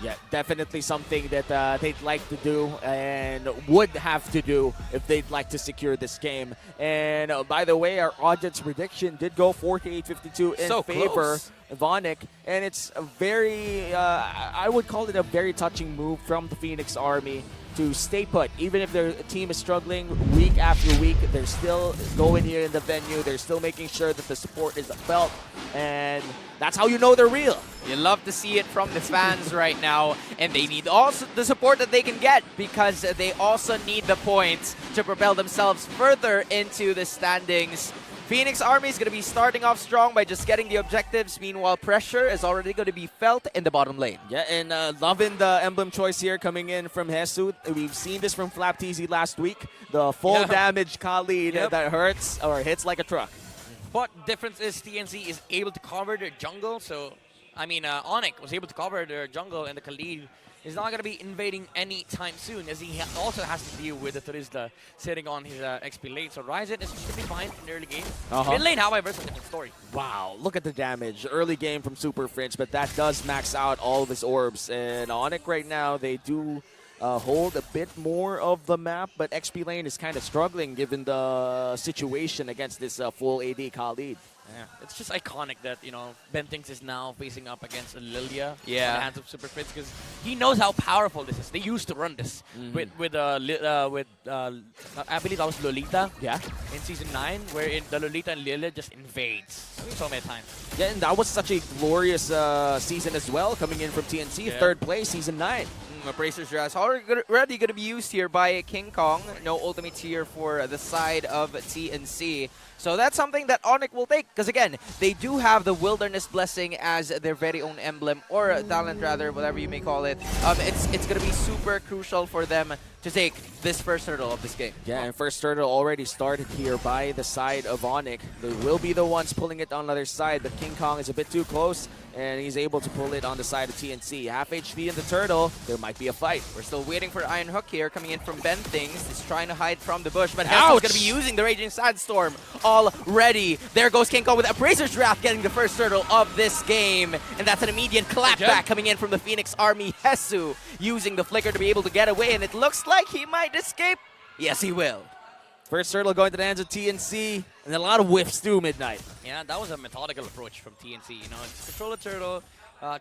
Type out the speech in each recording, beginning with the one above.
Yeah, definitely something that they'd like to do and would have to do if they'd like to secure this game. And by the way, our audience prediction did go 48-52 in So favor close. of ONIC. And it's a very, I would call it a very touching move from the Phoenix Army to stay put. Even if their team is struggling week after week, they're still going here in the venue. They're still making sure that the support is felt. And that's how you know they're real. You love to see it from the fans right now, and they need also the support that they can get because they also need the points to propel themselves further into the standings. Phoenix Army is going to be starting off strong by just getting the objectives. Meanwhile, pressure is already going to be felt in the bottom lane. Yeah, and loving the emblem choice here coming in from Jesus. We've seen this from Flap TZ last week. The full damage Khalid that hurts or hits like a truck. What difference is TNC is able to cover their jungle, so I mean ONIC was able to cover their jungle, and the Khalid is not going to be invading anytime soon, as he also has to deal with the Turista sitting on his XP lane. So Ryzen is should be fine in the early game. Mid lane, however, is a different story. Wow, look at the damage. Early game from Super Fringe, but that does max out all of his orbs. And ONIC right now, they do hold a bit more of the map, but XP lane is kind of struggling given the situation against this full AD Khalid. Yeah, it's just iconic that, you know, Bentings is now facing up against Lilia on the Yeah. hands of Super Fritz, because he knows how powerful this is. They used to run this with I believe that was Lolita. Yeah. In Season 9, wherein the Lolita and Lilia just invades so many times. Yeah, and that was such a glorious season as well, coming in from TNC, third place, Season 9. Bracer's Dress already going to be used here by King Kong. No ultimates here for the side of TNC. So that's something that ONIC will take, because again, they do have the Wilderness Blessing as their very own emblem, or talent rather, whatever you may call it. It's going to be super crucial for them to take this first hurdle of this game. Yeah, and first hurdle already started here by the side of ONIC. They will be the ones pulling it on the other side, but King Kong is a bit too close, and he's able to pull it on the side of TNC. Half HP in the turtle, there might be a fight. We're still waiting for Iron Hook here, coming in from Ben Things. He's trying to hide from the bush, but Hessel's going to be using the Raging Sandstorm already. There goes King Kong with Appraiser's Wrath getting the first turtle of this game. And that's an immediate clapback coming in from the Phoenix Army. Hesu using the Flicker to be able to get away, and it looks like he might escape. Yes, he will. First turtle going to the hands of TNC, and a lot of whiffs too, Midnight. Yeah, that was a methodical approach from TNC. You know, just control the turtle,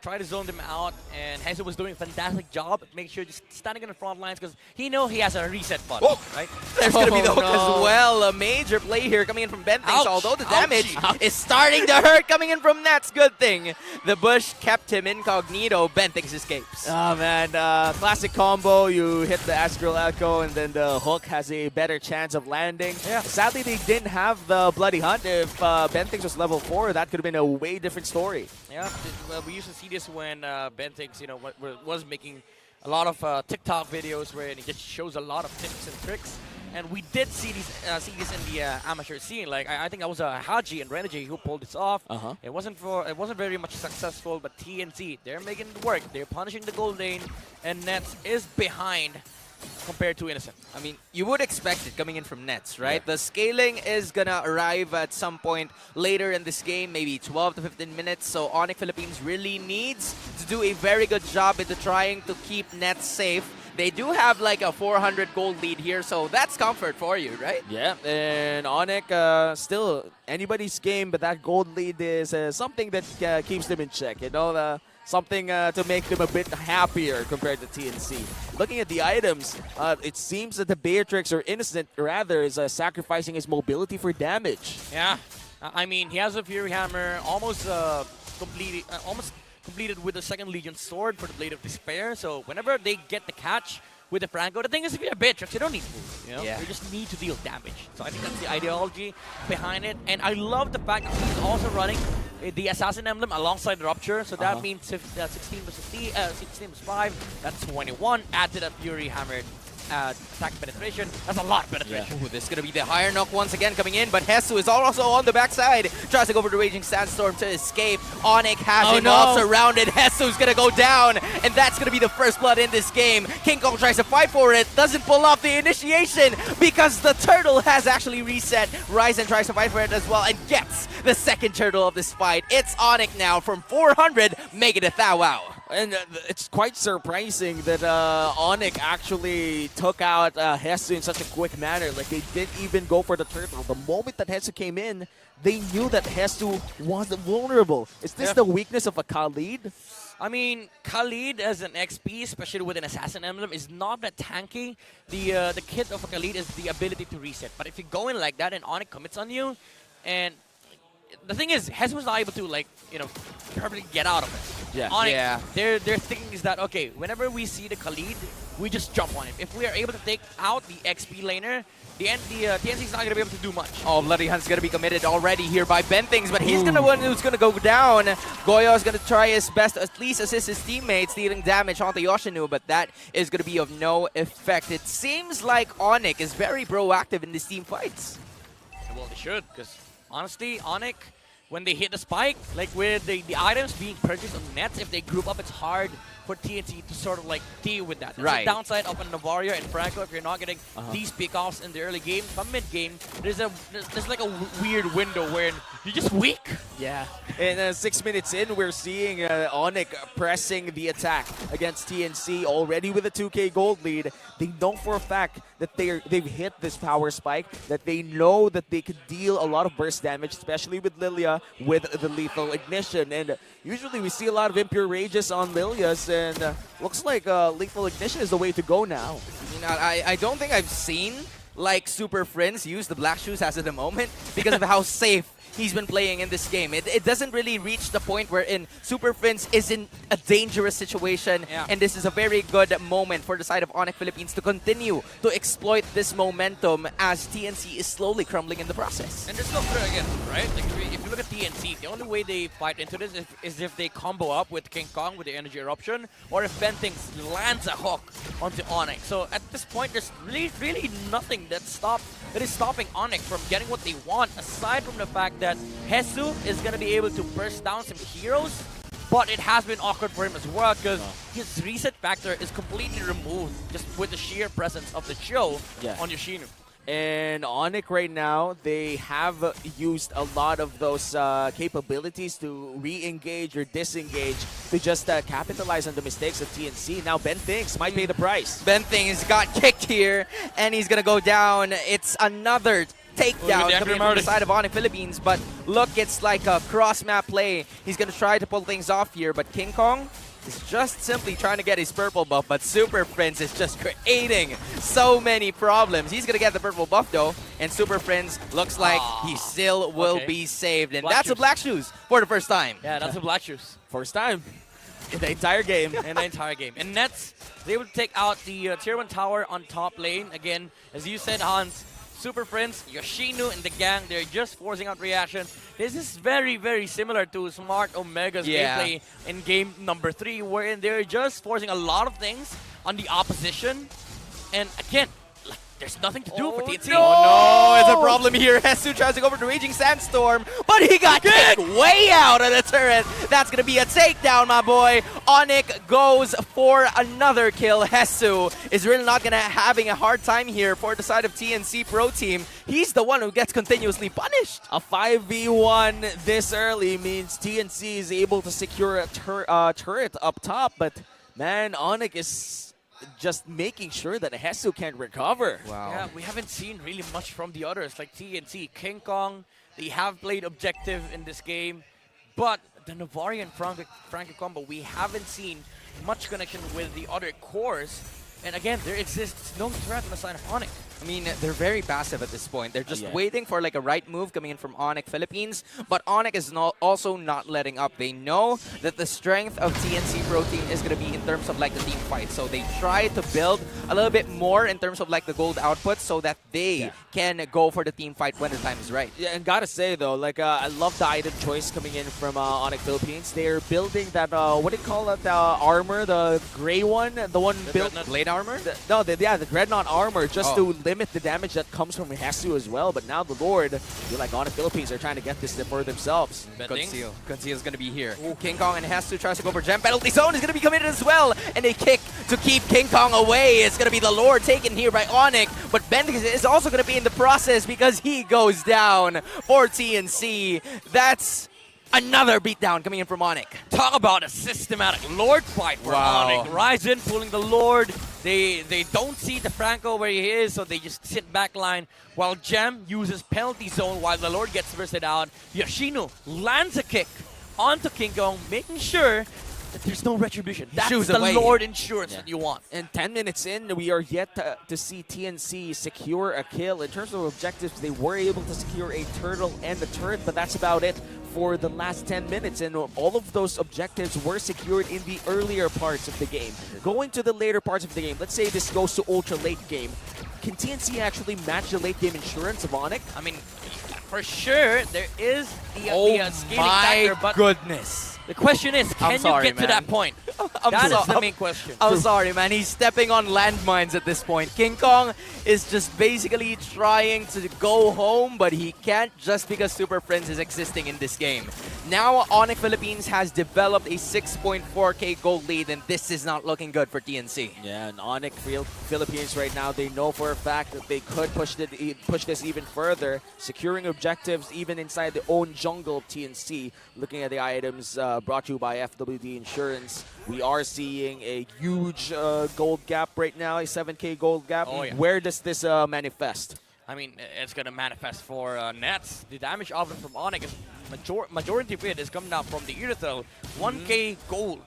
try to zone them out, and Hesa was doing a fantastic job at making sure just standing in the front lines, because he knows he has a reset button, right? There's going to be the hook as well. A major play here coming in from Ben Things, although the damage is starting to hurt coming in from Nets. Good thing the bush kept him incognito. Ben Things escapes. Oh man, classic combo. You hit the Astral Echo, and then the hook has a better chance of landing. Yeah. Sadly, they didn't have the Bloody Hunt. If Bentings was level 4, that could have been a way different story. Yeah, well, we used to see this when Bentings, you know, was making a lot of TikTok videos where he just shows a lot of tips and tricks. And we did see this in the amateur scene. Like I think that was Haji and Renergy who pulled this off. It wasn't very much successful, but TNC, they're making it work. They're punishing the gold lane, and Nets is behind compared to Innocent. I mean, you would expect it coming in from Nets, right? Yeah. The scaling is going to arrive at some point later in this game, maybe 12 to 15 minutes. So ONIC Philippines really needs to do a very good job into trying to keep Nets safe. They do have like a 400 gold lead here, so that's comfort for you, right? Yeah, and ONIC, still anybody's game, but that gold lead is something that keeps them in check. You know, something to make them a bit happier compared to TNC. Looking at the items, it seems that the Beatrix, or Innocent rather, is sacrificing his mobility for damage. Yeah, I mean, he has a Fury Hammer, almost completed with the second Legion Sword for the Blade of Despair. So whenever they get the catch with the Franco, the thing is, if you're a Beatrix, you don't need move. You know? Yeah. You just need to deal damage. So I think that's the ideology behind it. And I love the fact that he's also running the Assassin Emblem alongside the Rupture. So that means if, 16 plus 5, that's 21. Add to that Fury Hammer attack penetration. That's a lot of penetration. Ooh, this is going to be the higher knock once again coming in, but Hesu is also on the backside. Tries to go for the Raging Sandstorm to escape. ONIC has him all surrounded. Hesu's going to go down, and that's going to be the first blood in this game. King Kong tries to fight for it, doesn't pull off the initiation because the turtle has actually reset. Ryzen tries to fight for it as well and gets the second turtle of this fight. It's ONIC now from 400, making it Thou Wow. And it's quite surprising that ONIC actually took out Hesu in such a quick manner. Like, they didn't even go for the turtle. The moment that Hesu came in, they knew that Hesu was vulnerable. Is this the weakness of a Khalid? I mean, Khalid as an XP, especially with an Assassin Emblem, is not that tanky. The kit of a Khalid is the ability to reset. But if you go in like that and ONIC commits on you, and the thing is, Hesu was not able to, like, perfectly get out of it. Yeah. ONIC, their thinking is that, okay, whenever we see the Khalid, we just jump on him. If we are able to take out the XP laner, the TNC is not going to be able to do much. Oh, Bloody Hunt's going to be committed already here by Bentings, but he's the one who's going to go down. Goyo is going to try his best to at least assist his teammates, dealing damage onto Yoshinu, but that is going to be of no effect. It seems like ONIC is very proactive in these team fights. Well, they should, because honestly, ONIC, when they hit the spike, like with the items being purchased on nets, if they group up, it's hard for TNC to sort of like deal with that. That's the downside of a Navaria and Franco. If you're not getting these pickoffs in the early game, come mid game, there's like a weird window where you're just weak. Yeah. And 6 minutes in, we're seeing ONIC pressing the attack against TNC already with a 2K gold lead. They know for a fact that they've hit this power spike, that they know that they could deal a lot of burst damage, especially with Lilia with the lethal ignition. And usually we see a lot of impure rages on Lilia's, and looks like lethal ignition is the way to go now. You know, I don't think I've seen like Super Friends use the Black Shoes as of the moment because of how safe he's been playing in this game. It doesn't really reach the point wherein Super Friends is in a dangerous situation, and this is a very good moment for the side of ONIC Philippines to continue to exploit this momentum as TNC is slowly crumbling in the process. And there's no clear again, right? Like if you look at TNC, the only way they fight into this is if they combo up with King Kong with the Energy Eruption, or if Bentings lands a hook onto ONIC. So at this point, there's really nothing that is stopping ONIC from getting what they want, aside from the fact that Hesu is going to be able to burst down some heroes, but it has been awkward for him as well because his reset factor is completely removed just with the sheer presence of the show on Yoshinu. And ONIC right now, they have used a lot of those capabilities to re-engage or disengage to just capitalize on the mistakes of TNC. Now Bentings might pay the price. Bentings got kicked here, and he's going to go down. It's another takedown coming from the side of ONIC Philippines, but look, it's like a cross-map play. He's going to try to pull things off here, but King Kong is just simply trying to get his purple buff, but Super Friends is just creating so many problems. He's going to get the purple buff, though, and Super Friends looks like he still will be saved, and that's a Black Shoes for the first time. Yeah, that's a Black Shoes. First time in the entire game. And Nets, they will take out the Tier 1 tower on top lane. Again, as you said, Hans, Super Friends, Yoshinu, and the gang, they're just forcing out reactions. This is very similar to Smart Omega's gameplay in game number 3, wherein they're just forcing a lot of things on the opposition. And again, like, there's nothing to do for TNC. No, it's a problem here. Hesu tries to go for the Raging Sandstorm, but he got kicked way out of the turret. That's going to be a takedown, my boy. ONIC goes for another kill. Hesu is really not going to having a hard time here for the side of TNC Pro Team. He's the one who gets continuously punished. A 5v1 this early means TNC is able to secure a turret up top, but man, ONIC is just making sure that Hesu can recover. Wow. Yeah, we haven't seen really much from the others, like TNC, King Kong. They have played objective in this game, but the Navari and Franco combo, we haven't seen much connection with the other cores. And again, there exists no threat on the side of ONIC. I mean, they're very passive at this point. They're just waiting for like a right move coming in from ONIC Philippines, but ONIC is also not letting up. They know that the strength of TNC Pro Team is going to be in terms of like the team fight. So they try to build a little bit more in terms of like the gold output so that they can go for the team fight when the time is right. Yeah, and gotta say though, like I love the item choice coming in from ONIC Philippines. They're building that, what do you call it, armor, the gray one, the one built... Blade armor? The Dreadnought armor, just to limit the damage that comes from Hesu as well. But now the Lord, feel like ONIC Philippines are trying to get this for themselves. Conceal is going to be here. King Kong and Hesu tries to go for gem. Penalty zone is going to be committed as well. And a kick to keep King Kong away. It's going to be the Lord taken here by ONIC. But Bendix is also going to be in the process because he goes down for TNC. That's Another beatdown coming in from ONIC. Talk about a systematic Lord fight for Wow. ONIC. Ryzen pulling the Lord. They don't see DeFranco where he is, so they just sit back line while Gem uses penalty zone while the Lord gets bursted out. Yoshino lands a kick onto King Kong, making sure that there's no retribution. That's shoos the away. Lord insurance that you want. And 10 minutes in, we are yet to see TNC secure a kill. In terms of objectives, they were able to secure a turtle and a turret, but that's about it for the last 10 minutes. And all of those objectives were secured in the earlier parts of the game. Going to the later parts of the game, let's say this goes to ultra late game. Can TNC actually match the late game insurance of ONIC? I mean, for sure, there is the scaling my factor, but goodness. the question is, can sorry, you get to man. that point? I'm That is so- the main question. I'm sorry, man. He's stepping on landmines at this point. King Kong is just basically trying to go home, but he can't just because Super Friends is existing in this game. Now, ONIC Philippines has developed a 6.4k gold lead, and this is not looking good for TNC. Yeah, and ONIC Philippines right now, they know for a fact that they could push this even further, securing objectives even inside their own jungle of TNC. Looking at the items brought to you by FWD Insurance, we are seeing a huge gold gap right now, a 7k gold gap. Oh, yeah. Where does this manifest? I mean, it's going to manifest for Nets. The damage offered from ONIC is majority of it is coming down from the Irithel. 1k gold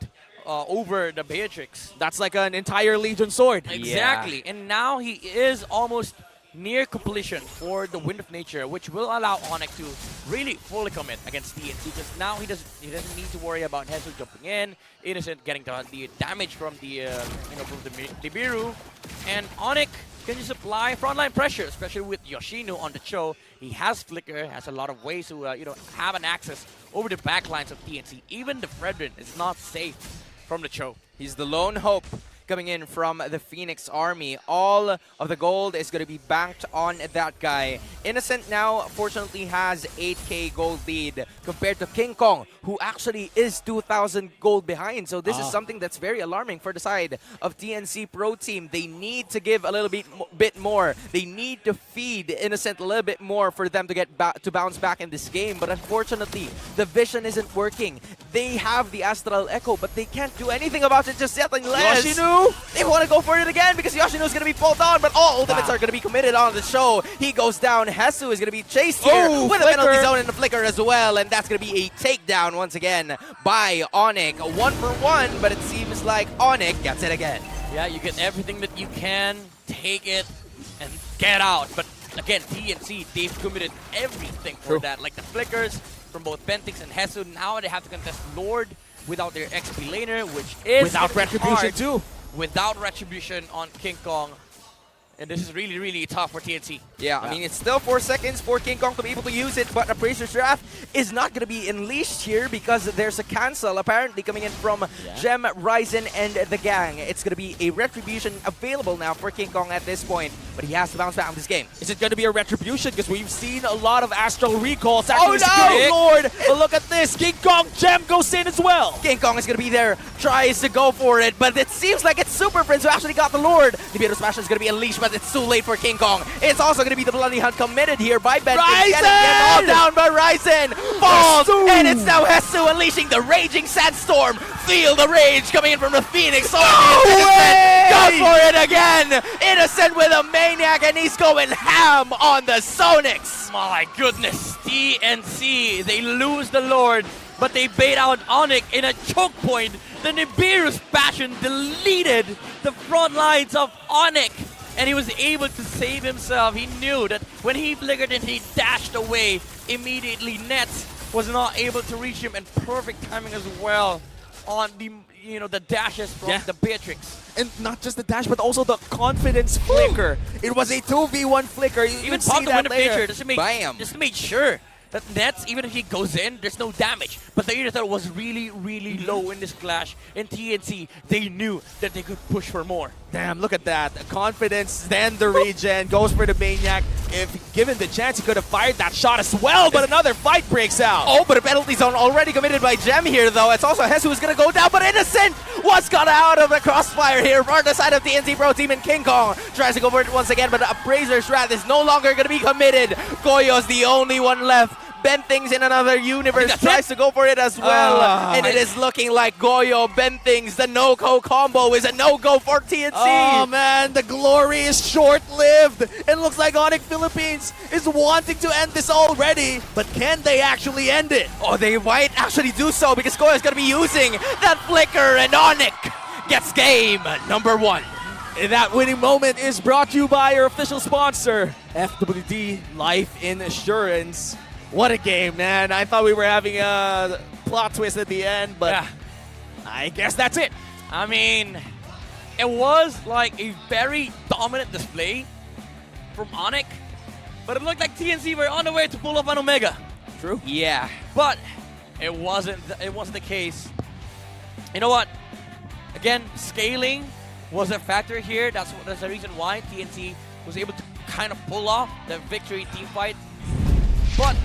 over the Beatrix. That's like an entire Legion sword. Exactly. And now he is almost near completion for the Wind of Nature, which will allow ONIC to really fully commit against TNC, because now he doesn't need to worry about Hesu jumping in, Innocent getting the damage from the Nibiru, and ONIC can just apply frontline pressure, especially with Yoshino on the show. He has Flicker, has a lot of ways to have an access over the backlines of TNC. Even the Fredrin is not safe from the show. He's the lone hope coming in from the Phoenix Army. All of the gold is going to be banked on that guy. Innocent now, fortunately, has 8k gold lead compared to King Kong, who actually is 2,000 gold behind. So this is something that's very alarming for the side of TNC Pro Team. They need to give a little bit more. They need to feed Innocent a little bit more for them to get to bounce back in this game. But unfortunately, the vision isn't working. They have the Astral Echo, but they can't do anything about it just yet unless Yoshino! they want to go for it again because Yoshino's going to be pulled on, but all ultimates are going to be committed on the show. He goes down. Hesu is going to be chased here with a penalty zone and a flicker as well, and that's going to be a takedown once again by ONIC. 1-for-1, but it seems like ONIC gets it again. Yeah, you get everything that you can, take it, and get out. But again, TNC, they've committed everything for that. Like the flickers from both Bentix and Hesu. Now they have to contest Lord without their XP laner, which is Without retribution hard. too. Without retribution on King Kong. And this is really, really tough for TNC. Yeah, I mean, it's still 4 seconds for King Kong to be able to use it, but Appraiser's Wrath is not going to be unleashed here because there's a cancel apparently coming in from Gem, Ryzen, and the gang. It's going to be a retribution available now for King Kong at this point, but he has to bounce back on this game. Is it going to be a retribution? Because we've seen a lot of Astral recalls. Oh, no! Lord! But look at this. King Kong Gem goes in as well. King Kong is going to be there, tries to go for it, but it seems like it's Super Friends who actually got the Lord. The Beater Smash is going to be unleashed, but it's too late for King Kong. It's also going to be the Bloody Hunt committed here by Ben. Getting him all down, but Ryzen falls, and it's now Hesu unleashing the Raging Sandstorm. Feel the rage coming in from the Phoenix. Go for it again. Innocent with a Maniac, and he's going ham on the Sonics. My goodness, TNC, they lose the Lord, but they bait out ONIC in a choke point. The Nibiru's passion deleted the front lines of ONIC, and he was able to save himself. He knew that when he flickered and he dashed away, immediately Nets was not able to reach him, and perfect timing as well on the dashes from the Beatrix. And not just the dash, but also the confidence flicker. It was a 2v1 flicker. You Even see pop the that Wind of later. Nature just to make, Bam. just to make sure that Nets, even if he goes in, there's no damage. But the Irithel was really, really low in this clash. In TNC, they knew that they could push for more. Damn, look at that. The confidence, then the regen, goes for the Maniac. If given the chance, he could have fired that shot as well, but another fight breaks out. Oh, but a penalty zone already committed by Gem here, though. It's also Hesu who's going to go down, but Innocent was got out of the crossfire here for the side of the TNC Pro Team, and King Kong tries to go for it once again, but Appraiser's Wrath is no longer going to be committed. Goyo's the only one left. Bentings in another universe That's tries to go for it as well. Ah. And it is looking like Goyo, Bentings, the no-go combo is a no-go for TNC. Oh man, the glory is short-lived. It looks like ONIC Philippines is wanting to end this already, but can they actually end it? Oh, they might actually do so because Goyo is going to be using that flicker, and ONIC gets game number 1. That winning moment is brought to you by your official sponsor, FWD Life Insurance. What a game, man. I thought we were having a plot twist at the end, but Yeah. I guess that's it. I mean, it was like a very dominant display from ONIC, but it looked like TNC were on the way to pull up on Omega. True. Yeah, but it wasn't the case. You know what? Again, scaling was a factor here. That's the reason why TNC was able to kind of pull off the victory team fight. But